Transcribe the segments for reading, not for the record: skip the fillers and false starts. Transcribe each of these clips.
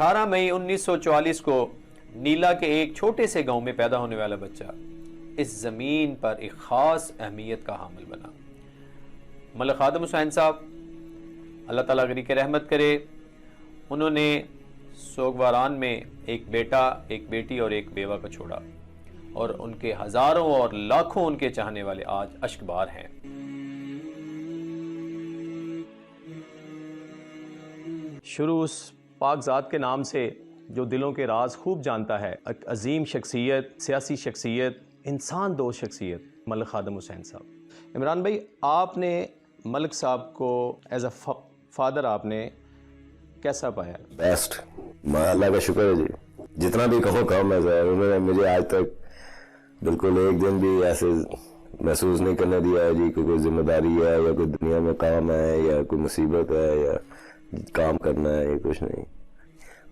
18 مئی 1944 کو نیلا کے ایک چھوٹے سے گاؤں میں پیدا ہونے والا بچہ اس زمین پر ایک خاص اہمیت کا حامل بنا۔ ملک خادم حسین صاحب، اللہ تعالیٰ غنی کے رحمت کرے، انہوں نے سوگواران میں ایک بیٹا، ایک بیٹی اور ایک بیوہ کو چھوڑا، اور ان کے ہزاروں اور لاکھوں ان کے چاہنے والے آج اشک بار ہیں۔ شروع اس پاک ذات کے نام سے جو دلوں کے راز خوب جانتا ہے، ایک عظیم شخصیت، سیاسی شخصیت، انسان دوست شخصیت، ملک خادم حسین صاحب۔ عمران بھائی، آپ نے ملک صاحب کو ایز اے فادر آپ نے کیسا پایا؟ بیسٹ، اللہ کا شکر ہے جی، جتنا بھی کہو کم ہے۔ انہوں نے مجھے آج تک بالکل ایک دن بھی ایسے محسوس نہیں کرنے دیا ہے جی کہ کوئی ذمہ داری ہے یا کوئی دنیا میں کام ہے یا کوئی مصیبت ہے یا کام کرنا ہے، یہ کچھ نہیں۔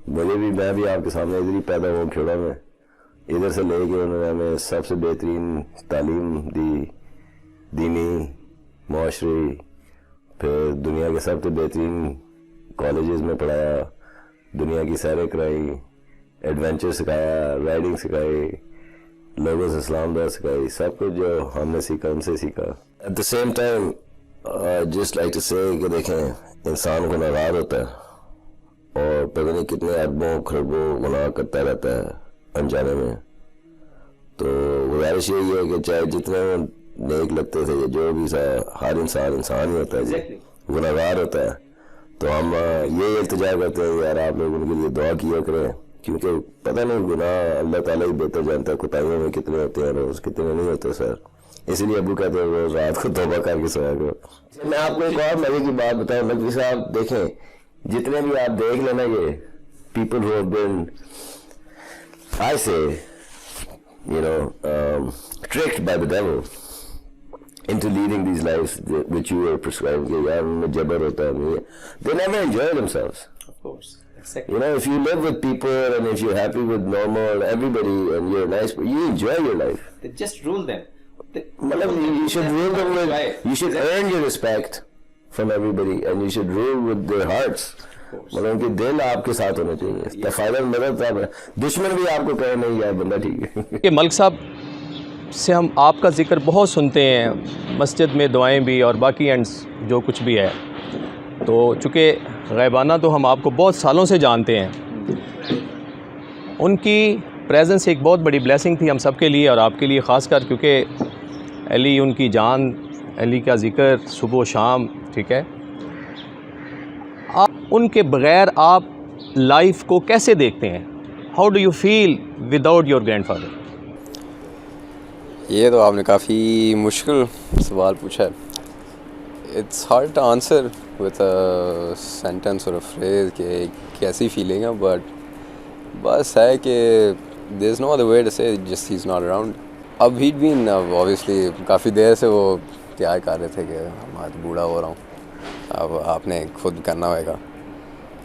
مجھے بھی، میں بھی آپ کے سامنے ادھر ہی پیدا ہوا کھیڑا میں، ادھر سے لے کے انہوں نے ہمیں سب سے بہترین تعلیم دی، دینی، معاشری، پھر دنیا کے سب سے بہترین کالجز میں پڑھایا، دنیا کی سیریں کرائی، ایڈونچر سکھایا، رائڈنگ سکھائی، لوگوں سے اسلام دار سکھائی، سب کچھ جو ہم نے سیکھا ان سے سیکھا۔ At the same time just like to say کہ دیکھیں انسان کو ناراض ہوتا ہے اور پتہ نہیں کتنے اربوں کھربوں گناہ کرتا رہتا ہے انجانے میں، تو گزارش یہی ہے کہ چاہے جتنے نیک لگتے تھے جو بھی تھا، ہر انسان انسان ہی ہوتا ہے، گناہگار ہوتا ہے، تو ہم یہ التجا کرتے ہیں یار آپ لوگ ان کے لیے دعا کیا کریں، کیونکہ پتہ نہیں گناہ اللہ تعالیٰ ہی بہتر جانتا ہے کوتاہیوں میں کتنے ہوتے ہیں روز، کتنے نہیں ہوتے سر، اسی لیے ابو کہتے ہیں روز رات کو توبہ کر کے سویا کرو۔ میں آپ کو ایک اور مزے کی بات بتاؤں، نقوی صاحب دیکھیں جتنے بھی آپ دیکھ لینا یہ people who have been, I say, you know, tricked by the devil into leading these lives which you were prescribing, کہ یار ان میں جبر ہوتا ہے، they never enjoy themselves. Of course. Exactly. You know, if you live with people and if you're happy with normal everybody and you're nice, you enjoy your life. They just rule them. You should rule them with, you should earn your respect from everybody and you should rule with their hearts. مطلب ان کے دل آپ کے ساتھ ہونے چاہیے، تفاضل مدد صاحب، دشمن بھی آپ کو کہے نہیں یار بندہ ٹھیک ہے۔ کہ ملک صاحب سے ہم آپ کا ذکر بہت سنتے ہیں مسجد میں، دعائیں بھی اور باقی اینڈس جو کچھ بھی ہے، تو چونکہ غیبانہ تو ہم آپ کو بہت سالوں سے جانتے ہیں، ان کی پریزنس ایک بہت بڑی بلیسنگ تھی ہم سب کے لیے اور آپ کے لیے خاص کر، کیونکہ علی ان کی جان، علی کا ذکر صبح و شام، ٹھیک ہے، آپ ان کے بغیر آپ لائف کو کیسے دیکھتے ہیں؟ How do you feel without your grandfather? یہ تو آپ نے کافی مشکل سوال پوچھا ہے۔ It's hard to answer with a sentence اور اے فریز کہ کیسی فیلنگ ہے، بٹ بس ہے کہ دیر از نو ادر وے ٹو سے just he is not around. اب ہیڈ بین اوبیسلی کافی دیر سے وہ تیار کر رہے تھے کہ میں آج بوڑھا ہو رہا ہوں، اب آپ نے خود کرنا ہوئے گا،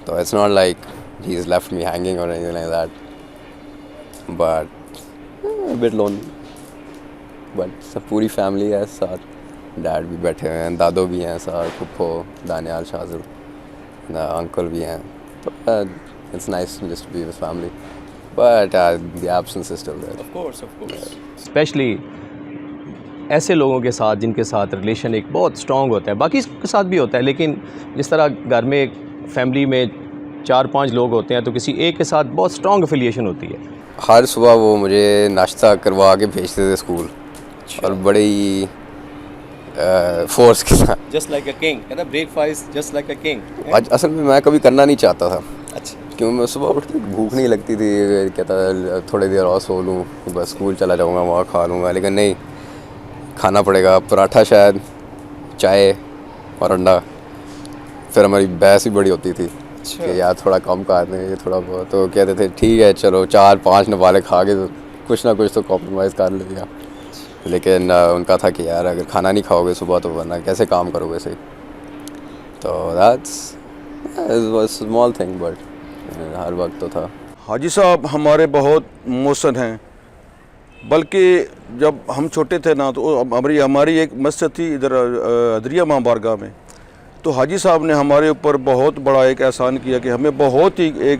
تو it's not like he is left me hanging اور any like that, but but lone, but سب پوری فیملی ہے ساتھ، ڈیڈ بھی بیٹھے ہوئے ہیں، دادو بھی ہیں ساتھ، پھپھو دانیال شاہزر، انکل بھی ہیں، تو it's nice just to be with family, but the absence is still there. Of course, of course, especially ایسے لوگوں کے ساتھ جن کے ساتھ ریلیشن ایک بہت اسٹرانگ ہوتا ہے، باقی کے ساتھ بھی ہوتا ہے، لیکن جس طرح گھر میں ایک فیملی میں 4-5 لوگ ہوتے ہیں تو کسی ایک کے ساتھ بہت اسٹرانگ افیلیشن ہوتی ہے۔ ہر صبح وہ مجھے ناشتہ کروا کے بھیجتے تھے اسکول، اور بڑے ہی فورس کے ساتھ، جسٹ لائک اے کنگ، ہے نا، break fast just like a king. اصل میں میں کبھی کرنا نہیں چاہتا تھا، اچھا، کیوں میں صبح اٹھ کے بھوک نہیں لگتی تھی، کہتا تھوڑی دیر اور سو لوں، بس اسکول چلا جاؤں گا وہاں کھا لوں گا، لیکن نہیں، کھانا پڑے گا، پراٹھا شاید، چائے اور انڈا۔ پھر ہماری بحث بھی بڑی ہوتی تھی کہ یار تھوڑا کم کھاتے ہیں یہ تھوڑا بہت، تو کہتے تھے ٹھیک ہے چلو 4-5 نوالے کھا کے کچھ نہ کچھ تو کمپرومائز کر لے گا، لیکن ان کا تھا کہ یار اگر کھانا نہیں کھاؤ گے صبح تو ورنہ کیسے کام کرو گے صحیح، تو دیٹس اسمال تھنگ، بٹ ہر وقت تو تھا۔ حاجی صاحب ہمارے بہت محسن ہیں، بلکہ جب ہم چھوٹے تھے نا تو ہماری ایک مسجد تھی ادھر ادریہ ماں بارگاہ میں، تو حاجی صاحب نے ہمارے اوپر بہت بڑا ایک احسان کیا کہ ہمیں بہت ہی ایک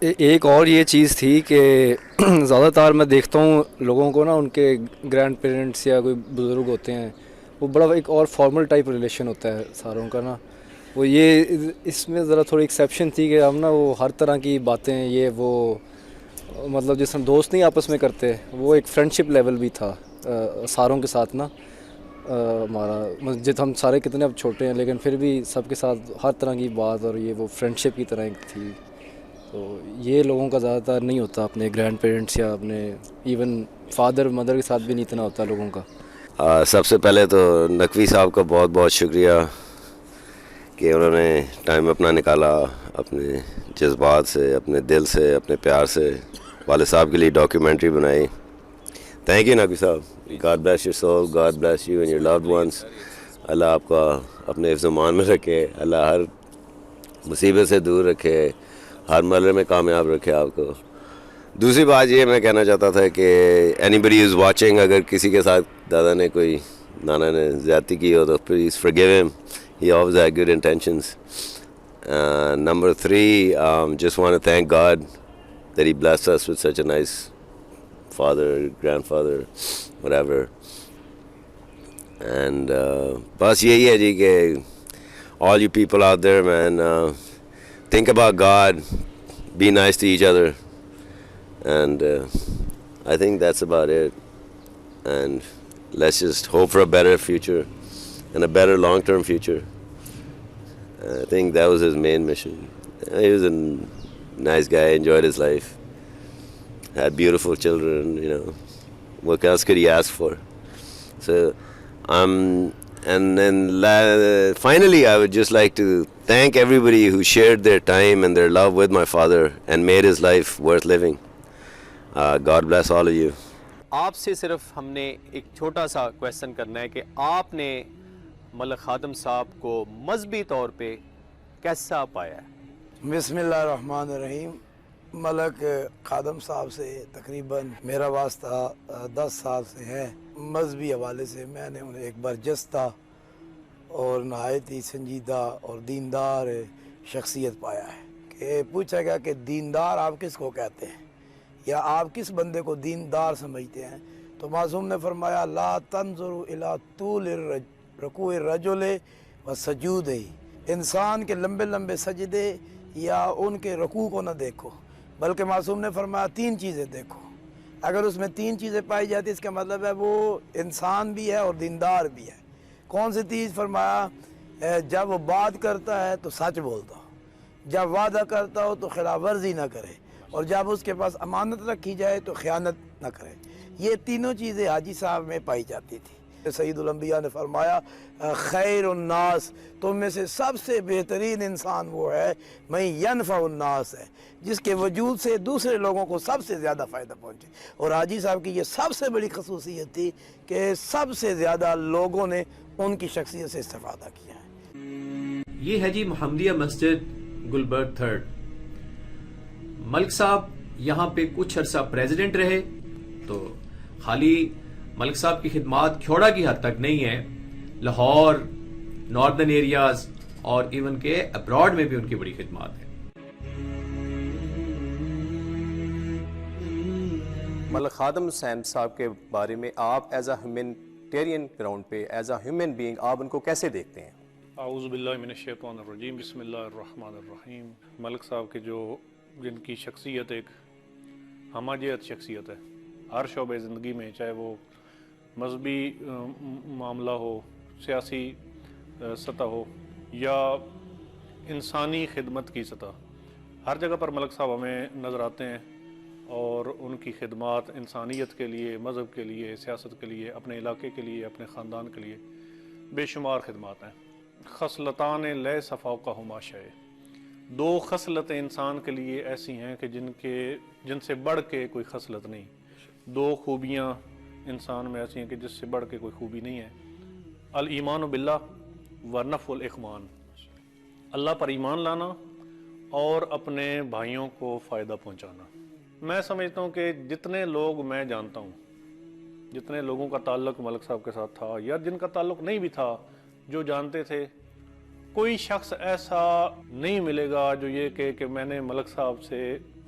ایک اور یہ چیز تھی کہ زیادہ تر میں دیکھتا ہوں لوگوں کو نا ان کے گرینڈ پیرنٹس یا کوئی بزرگ ہوتے ہیں وہ بڑا ایک اور فارمل ٹائپ ریلیشن ہوتا ہے ساروں کا نا. وہ یہ اس میں ذرا تھوڑی ایکسیپشن تھی کہ ہم نا وہ ہر طرح کی باتیں یہ وہ مطلب جس ہم دوست نہیں آپس میں کرتے وہ ایک فرینڈشپ لیول بھی تھا ساروں کے ساتھ نا. ہمارا مسجد ہم سارے کتنے اب چھوٹے ہیں لیکن پھر بھی سب کے ساتھ ہر طرح کی بات اور یہ وہ فرینڈشپ کی طرح ایک تھی. تو یہ لوگوں کا زیادہ تر نہیں ہوتا اپنے گرینڈ پیرنٹس یا اپنے ایون فادر مدر کے ساتھ بھی نہیں اتنا ہوتا لوگوں کا. سب سے پہلے تو نقوی صاحب کا بہت بہت شکریہ کہ انہوں نے ٹائم اپنا نکالا اپنے جذبات سے اپنے دل سے اپنے پیار سے والد صاحب کے لیے ڈاکیومنٹری بنائی. Thank you Naqvi sahab. God bless your soul, God bless you and your loved ones. اللہ آپ کا اپنے حفظ و امان میں رکھے, اللہ ہر مصیبت سے دور رکھے, ہر مرحلے میں کامیاب رکھے آپ کو. دوسری بات یہ میں کہنا چاہتا تھا کہ اینی بڈی از واچنگ, اگر کسی کے ساتھ دادا نے کوئی نانا نے زیادتی کی ہو تو please forgive him. He always had good intentions. Number 3, just want to thank God that He blessed us with such a nice father, grandfather, whatever. And بس یہی ہے جی کہ all you people out there, man, think about God, be nice to each other, and I think that's about it. And let's just hope for a better future and a better long-term future. I think that was his main mission. He was a nice guy, enjoyed his life, had beautiful children, you know. What else could he ask for? So, and then finally, I would just like to thank everybody who shared their time and their love with my father and made his life worth living. God bless all of you. آپ سے صرف ہم نے ایک چھوٹا سا question کرنا ہے کہ آپ نے ملک خادم صاحب کو مذہبی طور پہ کیسا پایا ہے؟ بسم اللہ الرحمن الرحیم. ملک خادم صاحب سے تقریباً میرا واسطہ 10 سال سے ہے. مذہبی حوالے سے میں نے انہیں ایک برجستہ اور نہایت ہی سنجیدہ اور دیندار شخصیت پایا ہے. کہ پوچھا گیا کہ دیندار آپ کس کو کہتے ہیں یا آپ کس بندے کو دیندار سمجھتے ہیں, تو معصوم نے فرمایا لا تنظروا الی طول رکوع الرجل و سجودہ. انسان کے لمبے لمبے سجدے یا ان کے رکوع کو نہ دیکھو, بلکہ معصوم نے فرمایا 3 چیزیں دیکھو. اگر اس میں 3 چیزیں پائی جاتی اس کا مطلب ہے وہ انسان بھی ہے اور دیندار بھی ہے. کون سی چیز؟ فرمایا جب وہ بات کرتا ہے تو سچ بولتا ہو, جب وعدہ کرتا ہو تو خلاف ورزی نہ کرے, اور جب اس کے پاس امانت رکھی جائے تو خیانت نہ کرے. یہ تینوں چیزیں حاجی صاحب میں پائی جاتی تھی. سید الانبیاء نے فرمایا خیر الناس, تم میں سے سب سے بہترین انسان وہ ہے من ینفع الناس ہے, جس کے وجود سے دوسرے لوگوں کو سب سے زیادہ فائدہ پہنچے. اور حاجی صاحب کی یہ سب سے بڑی خصوصیت تھی کہ سب سے زیادہ لوگوں نے ان کی شخصیت سے استفادہ کیا ہے. یہ ہے جی محمدیہ مسجد گلبرگ 3. ملک صاحب یہاں پہ کچھ عرصہ پریزیڈنٹ رہے, تو خالی ملک صاحب کی خدمات کھوڑا کی حد تک نہیں ہیں, لاہور, ناردرن ایریاز اور ایون کہ ابراڈ میں بھی ان کی بڑی خدمات ہیں. ملک خادم حسین صاحب کے بارے میں آپ ایز اے ہیومینٹیرین گراؤنڈ پہ ایز اے ہیومن بینگ آپ ان کو کیسے دیکھتے ہیں؟ اعوذ باللہ من الشیطان الرجیم, بسم اللہ الرحمن الرحیم. ملک صاحب کے جن کی شخصیت ایک ہماجیت شخصیت ہے ہر شعبے زندگی میں, چاہے وہ مذہبی معاملہ ہو, سیاسی سطح ہو یا انسانی خدمت کی سطح, ہر جگہ پر ملک صاحب ہمیں نظر آتے ہیں. اور ان کی خدمات انسانیت کے لیے, مذہب کے لیے, سیاست کے لیے, اپنے علاقے کے لیے, اپنے خاندان کے لیے بے شمار خدمات ہیں. خصلتان لیس فوقہما شیء, 2 خصلتیں انسان کے لیے ایسی ہیں کہ جن سے بڑھ کے کوئی خصلت نہیں. 2 خوبیاں انسان میں ایسی ہیں کہ جس سے بڑھ کے کوئی خوبی نہیں ہے. الایمان باللہ و نفع الاخوان, اللہ پر ایمان لانا اور اپنے بھائیوں کو فائدہ پہنچانا. میں سمجھتا ہوں کہ جتنے لوگ میں جانتا ہوں, جتنے لوگوں کا تعلق ملک صاحب کے ساتھ تھا یا جن کا تعلق نہیں بھی تھا, جو جانتے تھے, کوئی شخص ایسا نہیں ملے گا جو یہ کہ میں نے ملک صاحب سے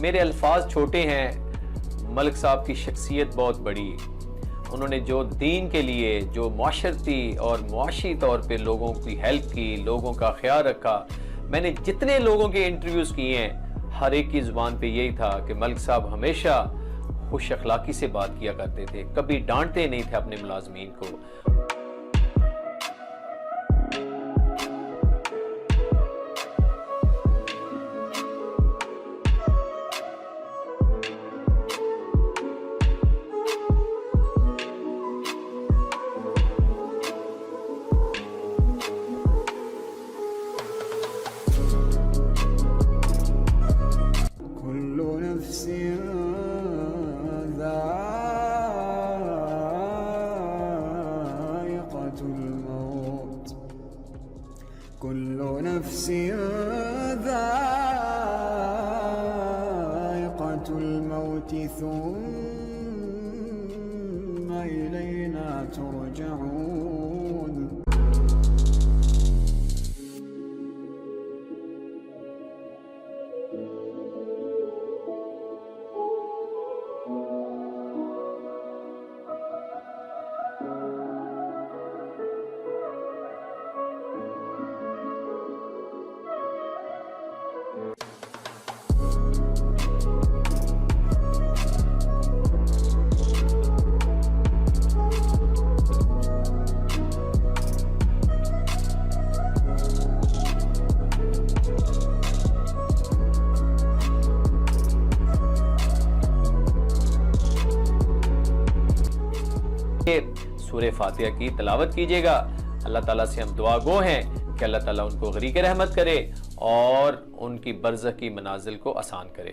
میرے الفاظ چھوٹے ہیں، ملک صاحب کی شخصیت بہت بڑی. انہوں نے جو دین کے لیے، جو معاشرتی اور معاشی طور پہ لوگوں کی ہیلپ کی، لوگوں کا خیال رکھا. میں نے جتنے لوگوں کے انٹرویوز کیے ہیں، ہر ایک کی زبان پہ یہی تھا کہ ملک صاحب ہمیشہ خوش اخلاقی سے بات کیا کرتے تھے، کبھی ڈانٹتے نہیں تھے اپنے ملازمین کو. كل نفس ذائقة الموت ثم إلينا ترجعون. سورہ فاتحہ کی تلاوت کیجیے گا. اللہ تعالیٰ سے ہم دعا گو ہیں کہ اللہ تعالیٰ ان کو غریق رحمت کرے اور ان کی برزخ کی منازل کو آسان کرے.